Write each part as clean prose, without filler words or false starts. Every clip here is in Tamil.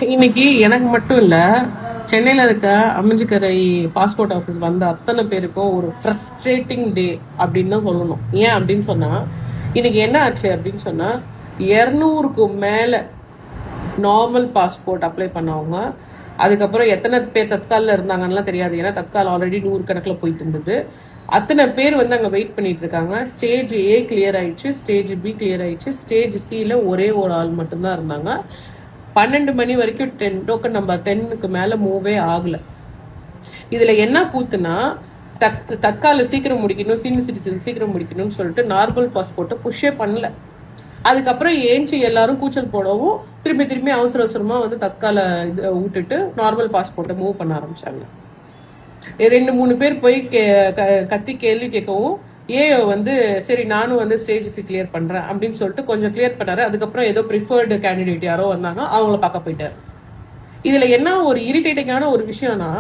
இன்னைக்கு எனக்கு மட்டும் இல்ல, சென்னையில இருக்க அமைஞ்சிக்கரை பாஸ்போர்ட் ஆஃபீஸ் வந்த அத்தனை பேருக்கும் ஒரு ஃப்ரஸ்ட்ரேட்டிங் டே அப்படின்னு தான் சொல்லணும். ஏன் அப்படின்னு சொன்னா, இன்னைக்கு என்ன ஆச்சு அப்படின்னு சொன்னா, 200க்கு மேல நார்மல் பாஸ்போர்ட் அப்ளை பண்ணவங்க, அதுக்கப்புறம் எத்தனை பேர் தத்காலில் இருந்தாங்கன்னு தெரியாது, ஏன்னா தத்கால் ஆல்ரெடி 100 கணக்கில் போயிட்டு இருந்தது. அத்தனை பேர் வந்து அங்கே வெயிட் பண்ணிட்டு இருக்காங்க. ஸ்டேஜ் ஏ கிளியர் ஆயிடுச்சு, ஸ்டேஜ் பி கிளியர் ஆயிடுச்சு, ஸ்டேஜ் சியில் ஒரே ஒரு ஆள் மட்டும்தான் இருந்தாங்க. 12 மணி வரைக்கும் டோக்கன் நம்பர் 10க்கு மேலே மூவே ஆகலை. இதில் என்ன கூத்துனா, தற்கால சீக்கிரம் முடிக்கணும், சீனியர் சிட்டிசன் சீக்கிரம் முடிக்கணும்னு சொல்லிட்டு நார்மல் பாஸ்போர்ட்டை புஷ்ஷே பண்ணல. அதுக்கப்புறம் ஏஞ்சி எல்லாரும் கூச்சல் போடவும் திரும்பி அவசர அவசரமா வந்து தற்கால இதை விட்டுட்டு நார்மல் பாஸ்போர்ட்டை மூவ் பண்ண ஆரம்பிச்சாங்க. 2-3 பேர் போய் கத்தி கேள்வி கேட்கவும் வந்து சரி நானும் வந்து ஸ்டேஜ் சி கிளியர் பண்றேன் அப்படின்னு சொல்லிட்டு கொஞ்சம் கிளியர் பண்ணாரு. அதுக்கப்புறம் ஏதோ ப்ரிஃபர்டு கேண்டிடேட் யாரோ வந்தாங்க, அவங்கள பார்க்க போயிட்டாரு. இதுல என்ன ஒரு இரிட்டேட்டிங்கான ஒரு விஷயம்னா,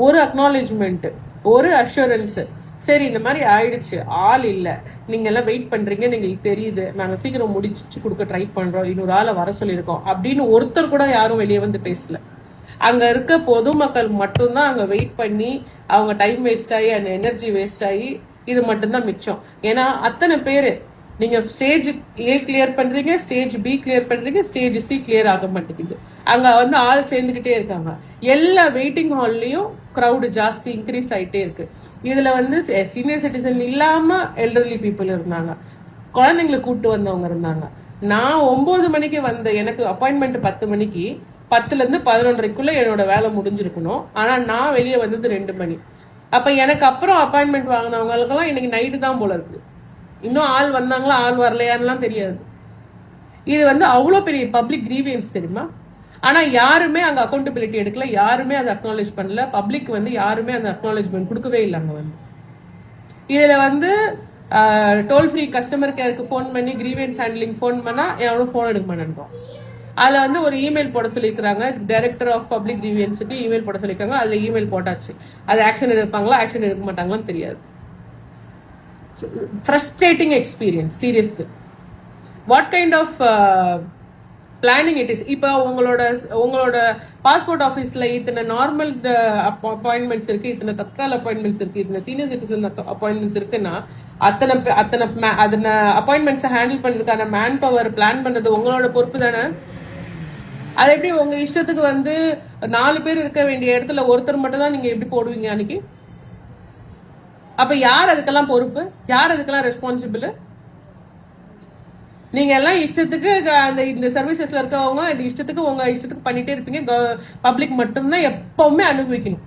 ஒரு அக்னாலேஜ்மெண்ட், ஒரு அஷூரன்ஸ், சரி இந்த மாதிரி ஆயிடுச்சு, ஆள் இல்லை, நீங்க எல்லாம் வெயிட் பண்றீங்க, எங்களுக்கு தெரியுது, நாங்க சீக்கிரம் முடிச்சு கொடுக்க ட்ரை பண்றோம், 200 ஆளை வர சொல்லியிருக்கோம் அப்படின்னு ஒருத்தர் கூட யாரும் வெளியே வந்து பேசல. அங்க இருக்க பொதுமக்கள் மட்டும்தான் அங்க வெயிட் பண்ணி அவங்க டைம் வேஸ்ட் ஆகி அந்த எனர்ஜி வேஸ்ட் ஆகி இது மட்டும்தான் மிச்சம். ஏன்னா அத்தனை பேர் நீங்க ஸ்டேஜ் ஏ கிளியர் பண்றீங்க, ஸ்டேஜ் பி கிளியர் பண்றீங்க, ஸ்டேஜ் சி கிளியர் ஆக மாட்டேங்குது. அங்க வந்து ஆள் சேர்ந்துகிட்டே இருக்காங்க. எல்லா வெயிட்டிங் ஹால்லையும் க்ரௌடு ஜாஸ்தி இன்க்ரீஸ் ஆயிட்டே இருக்கு. இதுல வந்து சீனியர் சிட்டிசன் இல்லாம எல்டர்லி பீப்புள் இருந்தாங்க, குழந்தைங்களை கூப்பிட்டு வந்தவங்க இருந்தாங்க. நான் 9 மணிக்கு வந்த, எனக்கு அப்பாயின்மெண்ட் 10 மணிக்கு, 10லேருந்து 11:30க்குள்ள என்னோட வேலை முடிஞ்சிருக்கணும். ஆனா நான் வெளியே வந்தது 2 மணி. அப்ப எனக்கு அப்புறம் அப்பாயின்மெண்ட் வாங்கினவங்களுக்கெல்லாம் இன்னைக்கு நைட்டு தான் போல இருக்கு. இன்னும் ஆள் வந்தாங்களா ஆள் வரலையான்லாம் தெரியாது. இது வந்து அவ்வளோ பெரிய பப்ளிக் கிரீவியன்ஸ் தெரியுமா? ஆனா யாருமே அங்க அக்கௌண்டபிலிட்டி எடுக்கல, யாருமே அதை அக்னாலேஜ் பண்ணல. பப்ளிக் வந்து யாருமே அந்த அக்னாலேஜ்மெண்ட் கொடுக்கவே இல்லை. அங்க வந்து இதுல வந்து டோல் ஃப்ரீ கஸ்டமர் கேருக்கு ஃபோன் பண்ணி கிரீவியன்ஸ் ஹேண்ட்லிங் ஃபோன் பண்ணா எவனும் ஃபோன் எடுக்க மாட்டேன்றோம். அதில் வந்து ஒரு இமெயில் போட சொல்லியிருக்கிறாங்க, டைரக்டர் ஆஃப் பப்ளிக் கிரீவியன்ஸுக்கு இமெயில் போட சொல்லியிருக்காங்க. அதில் இமெயில் போட்டாச்சு. அது ஆக்ஷன் எடுப்பாங்களா ஆக்ஷன் எடுக்க மாட்டாங்களான்னு தெரியாது. Frustrating experience, seriously. What kind of planning it is? இப்போ உங்களோட பாஸ்போர்ட் ஆஃபீஸில் இத்தனை நார்மல் அப்பாயின்மெண்ட்ஸ் இருக்கு, இத்தனை தற்கால அப்பாயின்மெண்ட்ஸ் இருக்கு, இத்தனை சீனியர் சிட்டிசன் அப்பாயின்மெண்ட்ஸ் இருக்குன்னா அதனை அப்பாயின்மெண்ட்ஸை ஹேண்டில் பண்ணுறதுக்கான மேன் பவர் பிளான் பண்ணுறது உங்களோட பொறுப்பு தானே? அது எப்படி உங்க இஷ்டத்துக்கு வந்து 4 பேர் இருக்க வேண்டிய இடத்துல ஒருத்தர் மட்டும் தான் நீங்க எப்படி போடுவீங்க அன்னைக்கு? அப்ப யார் அதுக்கெல்லாம் பொறுப்பு? யார் அதுக்கெல்லாம் ரெஸ்பான்சிபிள்? நீங்க எல்லாம் இஷ்டத்துக்கு இந்த சர்வீசஸ்ல இருக்கவங்க இஷ்டத்துக்கு உங்க இஷ்டத்துக்கு பண்ணிட்டே இருப்பீங்க. பப்ளிக் மட்டும்தான் எப்பவுமே அனுபவிக்கணும்.